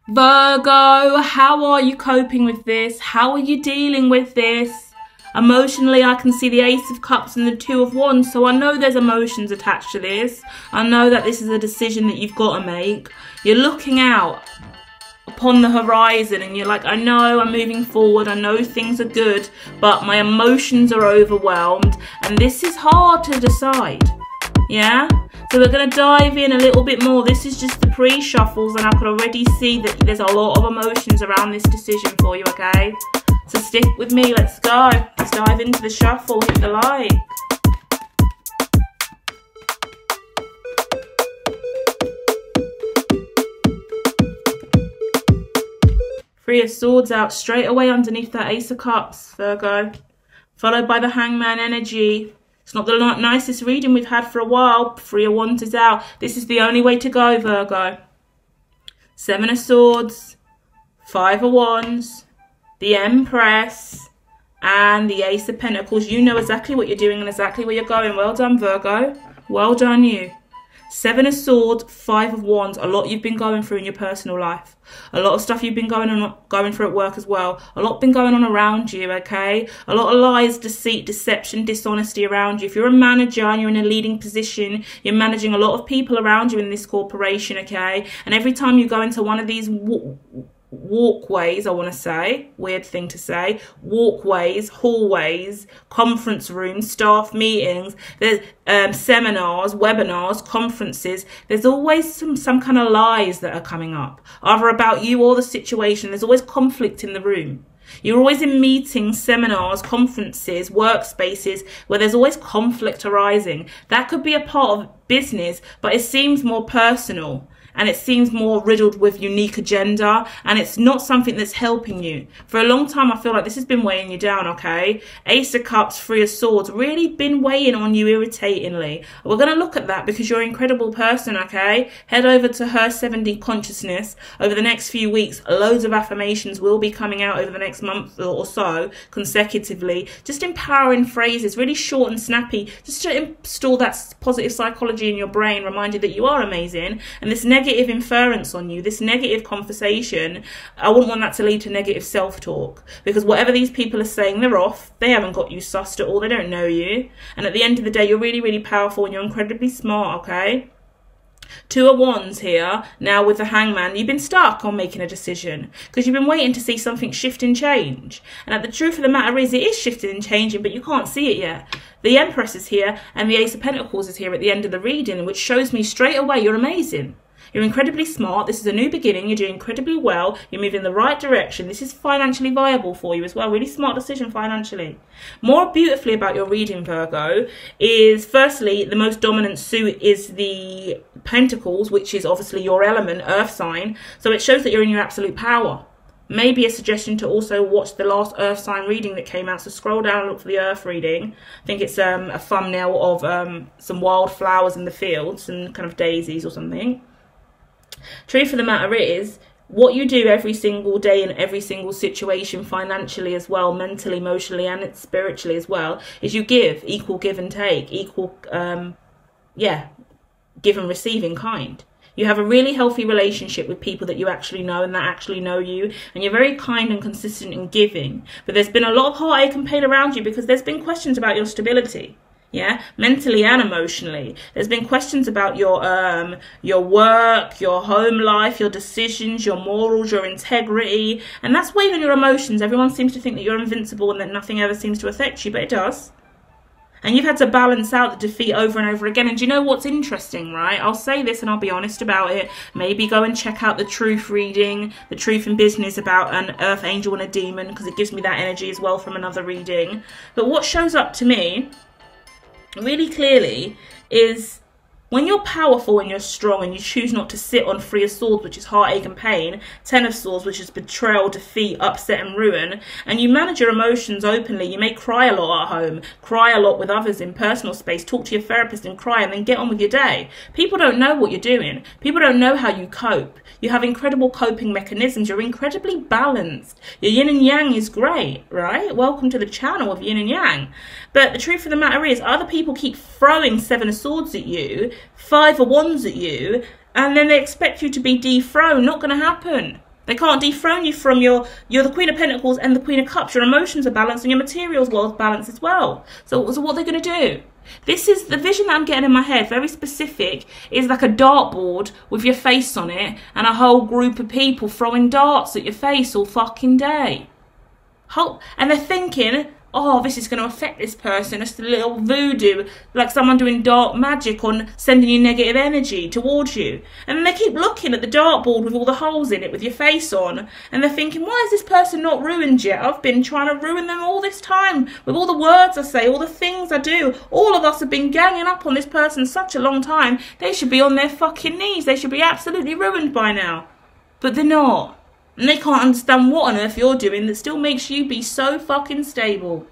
Virgo, how are you coping with this? How are you dealing with this? Emotionally, I can see the Ace of Cups and the Two of Wands, so I know there's emotions attached to this. I know that this is a decision that you've got to make. You're looking out upon the horizon and you're like, I know I'm moving forward, I know things are good, but my emotions are overwhelmed and this is hard to decide. Yeah? So we're going to dive in a little bit more. This is just the pre-shuffles and I can already see that there's a lot of emotions around this decision for you, okay? So stick with me, let's go. Let's dive into the shuffle, hit the like. Three of Swords out straight away underneath that Ace of Cups, Virgo. Followed by the Hangman energy. It's not the nicest reading we've had for a while. Three of Wands is out. This is the only way to go, Virgo. Seven of Swords. Five of Wands. The Empress. And the Ace of Pentacles. You know exactly what you're doing and exactly where you're going. Well done, Virgo. Well done, you. Seven of Swords, Five of Wands. A lot you've been going through in your personal life. A lot of stuff you've been going through at work as well. A lot been going on around you, okay? A lot of lies, deceit, deception, dishonesty around you. If you're a manager and you're in a leading position, you're managing a lot of people around you in this corporation, okay? And every time you go into one of these walkways, I want to say, weird thing to say, walkways, hallways, conference rooms, staff meetings, there's seminars, webinars, conferences, there's always some kind of lies that are coming up, either about you or the situation. There's always conflict in the room. You're always in meetings, seminars, conferences, workspaces where there's always conflict arising. That could be a part of business, but it seems more personal. And it seems more riddled with unique agenda, and it's not something that's helping you. For a long time, I feel like this has been weighing you down, okay? Ace of Cups, Three of Swords, really been weighing on you irritatingly. We're going to look at that because you're an incredible person, okay? Head over to Her 7D Consciousness. Over the next few weeks, loads of affirmations will be coming out over the next month or so, consecutively. Just empowering phrases, really short and snappy, just to install that positive psychology in your brain, remind you that you are amazing, and this negative inference on you, this negative conversation, I wouldn't want that to lead to negative self-talk, because whatever these people are saying, they're off. They haven't got you sussed at all. They don't know you. And at the end of the day, you're really, really powerful and you're incredibly smart, okay? Two of Wands here. Now with the Hangman, you've been stuck on making a decision because you've been waiting to see something shift and change. And the truth of the matter is, it is shifting and changing, but you can't see it yet. The Empress is here and the Ace of Pentacles is here at the end of the reading, which shows me straight away you're amazing. You're incredibly smart. This is a new beginning. You're doing incredibly well. You're moving in the right direction. This is financially viable for you as well. Really smart decision financially. More beautifully about your reading, Virgo, is firstly, the most dominant suit is the Pentacles, which is obviously your element, earth sign. So it shows that you're in your absolute power. Maybe a suggestion to also watch the last earth sign reading that came out. So scroll down and look for the earth reading. I think it's a thumbnail of some wildflowers in the fields and kind of daisies or something. Truth of the matter is, what you do every single day in every single situation, financially as well, mentally, emotionally, and spiritually as well, is you give, equal give and take, equal, give and receive in kind. You have a really healthy relationship with people that you actually know and that actually know you, and you're very kind and consistent in giving. But there's been a lot of heartache and pain around you because there's been questions about your stability. Yeah, mentally and emotionally. There's been questions about your work, your home life, your decisions, your morals, your integrity, and that's weighing on your emotions. Everyone seems to think that you're invincible and that nothing ever seems to affect you, but it does. And you've had to balance out the defeat over and over again. And do you know what's interesting, right? I'll say this and I'll be honest about it. Maybe go and check out the truth reading, the truth in business about an earth angel and a demon, because it gives me that energy as well from another reading. But what shows up to me really clearly is when you're powerful and you're strong and you choose not to sit on Three of Swords, which is heartache and pain, Ten of Swords, which is betrayal, defeat, upset and ruin, and you manage your emotions openly. You may cry a lot at home, cry a lot with others in personal space, talk to your therapist and cry, and then get on with your day. People don't know what you're doing. People don't know how you cope. You have incredible coping mechanisms. You're incredibly balanced. Your yin and yang is great, right? Welcome to the channel of yin and yang. But the truth of the matter is, other people keep throwing Seven of Swords at you, Five of Wands at you, and then they expect you to be dethroned. Not going to happen. They can't dethrone you from you're the Queen of Pentacles and the Queen of Cups. Your emotions are balanced and your materials world's balanced as well. So what are they going to do? This is the vision that I'm getting in my head, very specific, is like a dartboard with your face on it and a whole group of people throwing darts at your face all fucking day. And they're thinking, oh, this is going to affect this person. It's a little voodoo, like someone doing dark magic on sending you negative energy towards you. And then they keep looking at the dartboard with all the holes in it with your face on, and they're thinking, why is this person not ruined yet? I've been trying to ruin them all this time with all the words I say, all the things I do. All of us have been ganging up on this person such a long time. They should be on their fucking knees. They should be absolutely ruined by now. But they're not. And they can't understand what on earth you're doing that still makes you be so fucking stable.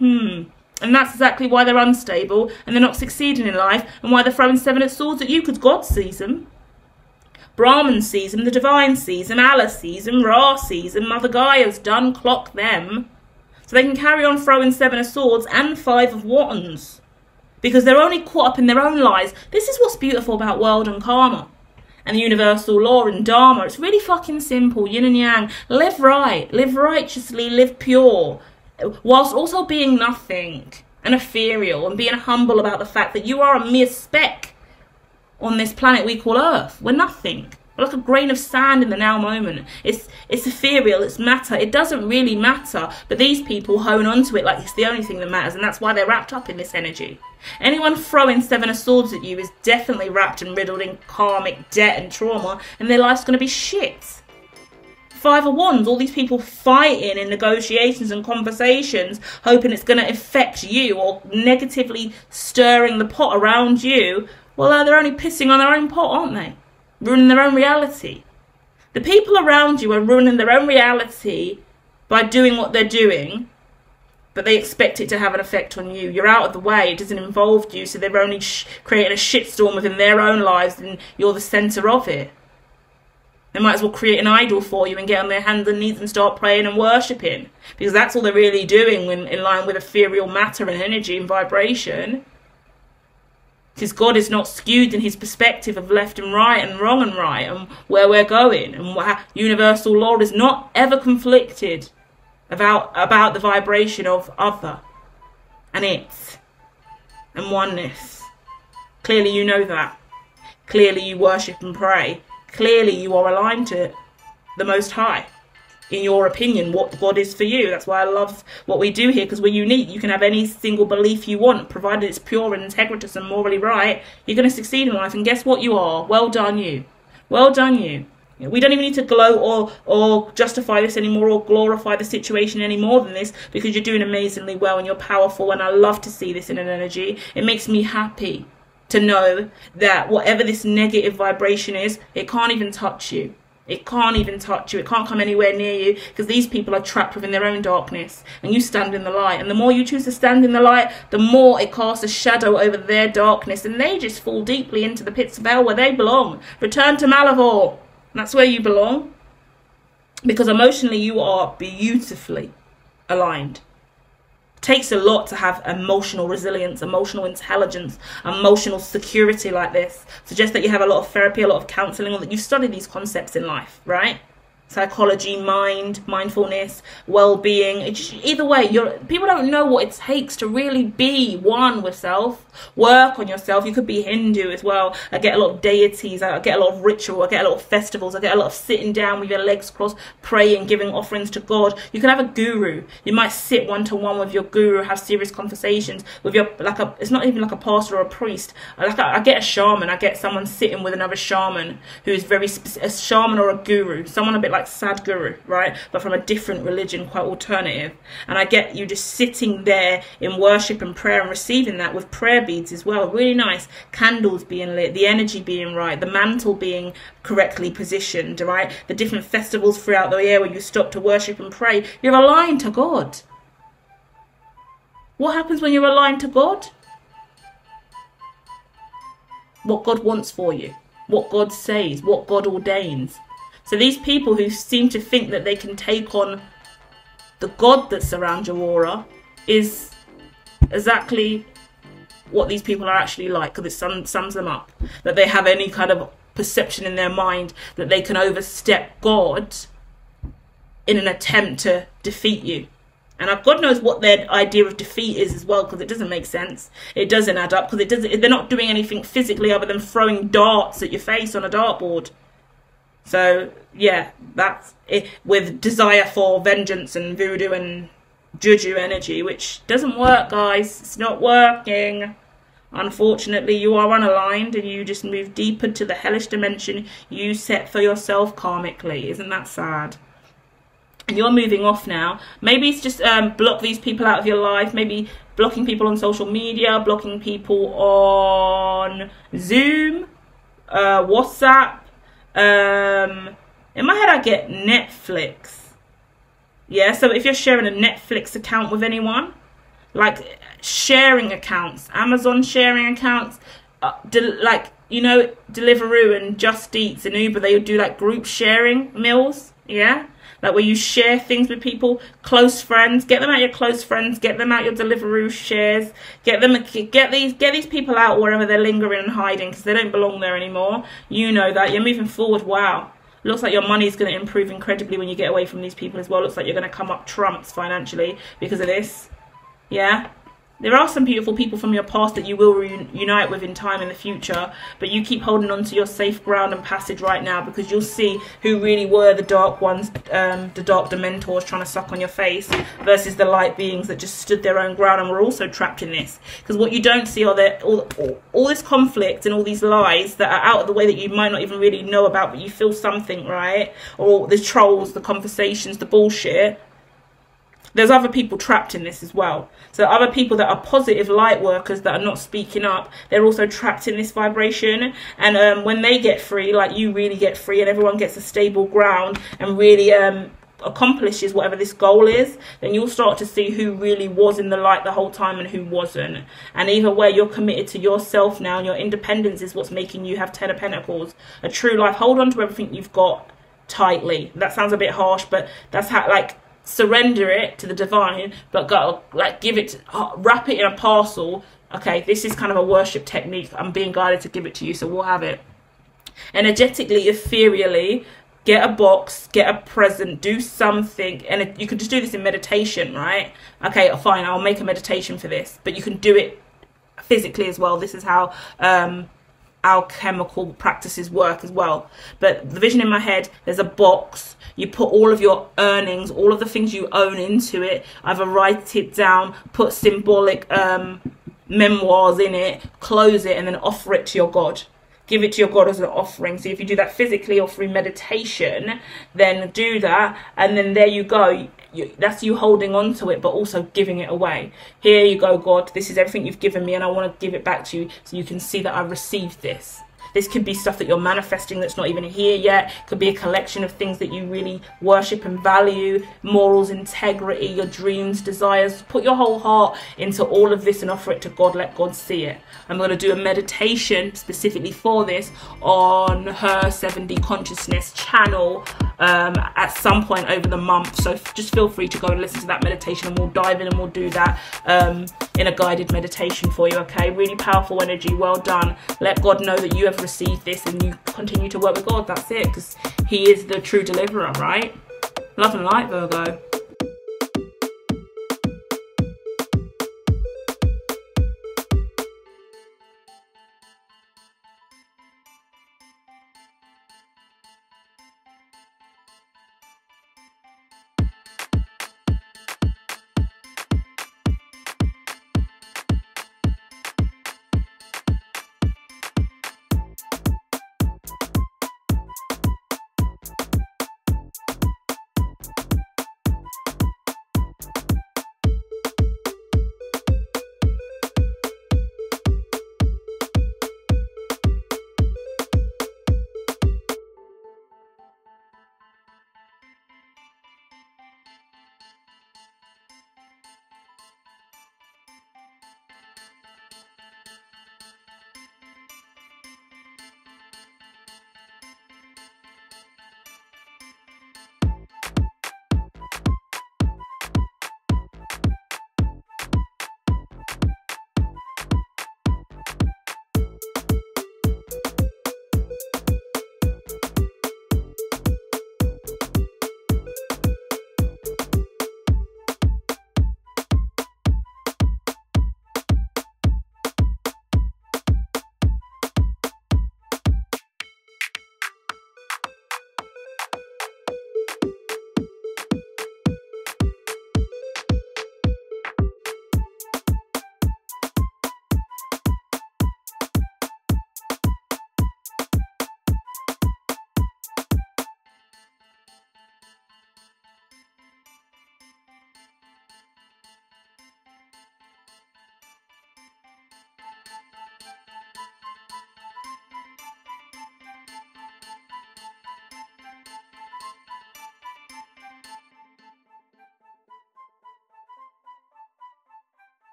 And that's exactly why they're unstable and they're not succeeding in life, and why they're throwing 7 of Swords at you, because God sees them. Brahman sees them, the Divine sees them, Allah sees them, Ra sees them, Mother Gaia's done clock them. So they can carry on throwing 7 of Swords and 5 of Wands, because they're only caught up in their own lies. This is what's beautiful about world and karma and the universal law and dharma. It's really fucking simple, yin and yang. Live right, live righteously, live pure, whilst also being nothing and ethereal, and being humble about the fact that you are a mere speck on this planet we call Earth. We're nothing. We're like a grain of sand in the now moment. It's ethereal, it's matter. It doesn't really matter, but these people hone onto it like it's the only thing that matters, and that's why they're wrapped up in this energy. Anyone throwing 7 of Swords at you is definitely wrapped and riddled in karmic debt and trauma, and their life's going to be shit. 5 of Wands, all these people fighting in negotiations and conversations, hoping it's going to affect you or negatively stirring the pot around you. Well, they're only pissing on their own pot, aren't they? Ruining their own reality. The people around you are ruining their own reality by doing what they're doing, but they expect it to have an effect on you. You're out of the way, it doesn't involve you, so they're only creating a shitstorm within their own lives, and you're the centre of it. They might as well create an idol for you and get on their hands and knees and start praying and worshipping, because that's all they're really doing in line with ethereal matter and energy and vibration. Because God is not skewed in his perspective of left and right and wrong and right and where we're going, and universal law is not ever conflicted about the vibration of other and it and oneness. Clearly you know that. Clearly you worship and pray. Clearly you are aligned to the Most High. In your opinion, what God is for you. That's why I love what we do here, because we're unique. You can have any single belief you want, provided it's pure and integritous and morally right. You're going to succeed in life, and guess what you are? Well done you. Well done you. We don't even need to gloat or justify this anymore or glorify the situation any more than this, because you're doing amazingly well and you're powerful, and I love to see this in an energy. It makes me happy to know that whatever this negative vibration is, it can't even touch you. It can't even touch you. It can't come anywhere near you, because these people are trapped within their own darkness, and you stand in the light. And the more you choose to stand in the light, the more it casts a shadow over their darkness, and they just fall deeply into the pits of hell where they belong. Return to Malavor. That's where you belong, because emotionally you are beautifully aligned. It takes a lot to have emotional resilience, emotional intelligence, emotional security like this. Suggests that you have a lot of therapy, a lot of counselling, or that you've studied these concepts in life, right? Psychology, mind, mindfulness, well-being. Either way, people don't know what it takes to really be one with self. Work on yourself. You could be Hindu as well. I get a lot of deities. I get a lot of ritual. I get a lot of festivals. I get a lot of sitting down with your legs crossed, praying, giving offerings to God. You can have a guru. You might sit one-to-one with your guru, have serious conversations with your, it's not even like a pastor or a priest. I get a shaman. I get someone sitting with another shaman who is a shaman or a guru. Someone a bit like Sadhguru, right? But from a different religion, quite alternative. And I get you just sitting there in worship and prayer and receiving that with prayer beads as well. Really nice. Candles being lit, the energy being right, the mantle being correctly positioned, right? The different festivals throughout the year where you stop to worship and pray. You're aligned to God. What happens when you're aligned to God? What God wants for you. What God says. What God ordains. So these people who seem to think that they can take on the God that surrounds your aura is exactly what these people are actually like, because it sums them up. That they have any kind of perception in their mind that they can overstep God in an attempt to defeat you. And God knows what their idea of defeat is as well, because it doesn't make sense. It doesn't add up, because they're not doing anything physically other than throwing darts at your face on a dartboard. So, yeah, that's it, with desire for vengeance and voodoo and juju energy, which doesn't work, guys. It's not working. Unfortunately, you are unaligned, and you just move deeper to the hellish dimension you set for yourself karmically. Isn't that sad? And you're moving off now. Maybe it's just block these people out of your life. Maybe blocking people on social media, blocking people on Zoom, WhatsApp. In my head, I get Netflix. Yeah, so if you're sharing a Netflix account with anyone, like sharing accounts, Amazon sharing accounts, like, you know, Deliveroo and Just Eats and Uber, they would do like group sharing meals. Yeah, like where you share things with people, close friends. Get them out, your close friends. Get them out, your Deliveroo shares. Get these people out wherever they're lingering and hiding, because they don't belong there anymore. You know that. You're moving forward. Wow. Looks like your money is going to improve incredibly when you get away from these people as well. Looks like you're going to come up trumps financially because of this. Yeah. There are some beautiful people from your past that you will reunite with in time in the future, but you keep holding on to your safe ground and passage right now, because you'll see who really were the dark ones, the dark dementors trying to suck on your face, versus the light beings that just stood their own ground and were also trapped in this. Because what you don't see are that all this conflict and all these lies that are out of the way that you might not even really know about, but you feel something, right? Or the trolls, the conversations, the bullshit. There's other people trapped in this as well. So other people that are positive light workers that are not speaking up, they're also trapped in this vibration. And when they get free, like you really get free, and everyone gets a stable ground and really accomplishes whatever this goal is, then you'll start to see who really was in the light the whole time and who wasn't. And either way, you're committed to yourself now, and your independence is what's making you have 10 of Pentacles. A true life. Hold on to everything you've got tightly. That sounds a bit harsh, but that's how, like, surrender it to the divine, but go, like, give it, wrap it in a parcel. Okay, this is kind of a worship technique. I'm being guided to give it to you, so we'll have it. Energetically, ethereally, get a box, get a present, do something. And you can just do this in meditation, right? Okay, fine, I'll make a meditation for this, but you can do it physically as well. This is how alchemical practices work as well. But the vision in my head, there's a box. You put all of your earnings, all of the things you own into it. Either write it down, put symbolic memoirs in it, close it, and then offer it to your God. Give it to your God as an offering. So if you do that physically or through meditation, then do that, and then there you go. That's you holding on to it, but also giving it away. Here you go, God. This is everything you've given me, and I want to give it back to you, so you can see that I've received this. This could be stuff that you're manifesting that's not even here yet. Could be a collection of things that you really worship and value. Morals, integrity, your dreams, desires. Put your whole heart into all of this and offer it to God. Let God see it. I'm going to do a meditation specifically for this on her 7D consciousness channel at some point over the month. So just feel free to go and listen to that meditation, and we'll dive in and we'll do that in a guided meditation for you. Okay, really powerful energy. Well done. Let God know that you have received this, and you continue to work with God. That's it, because he is the true deliverer, right? Love and light, Virgo.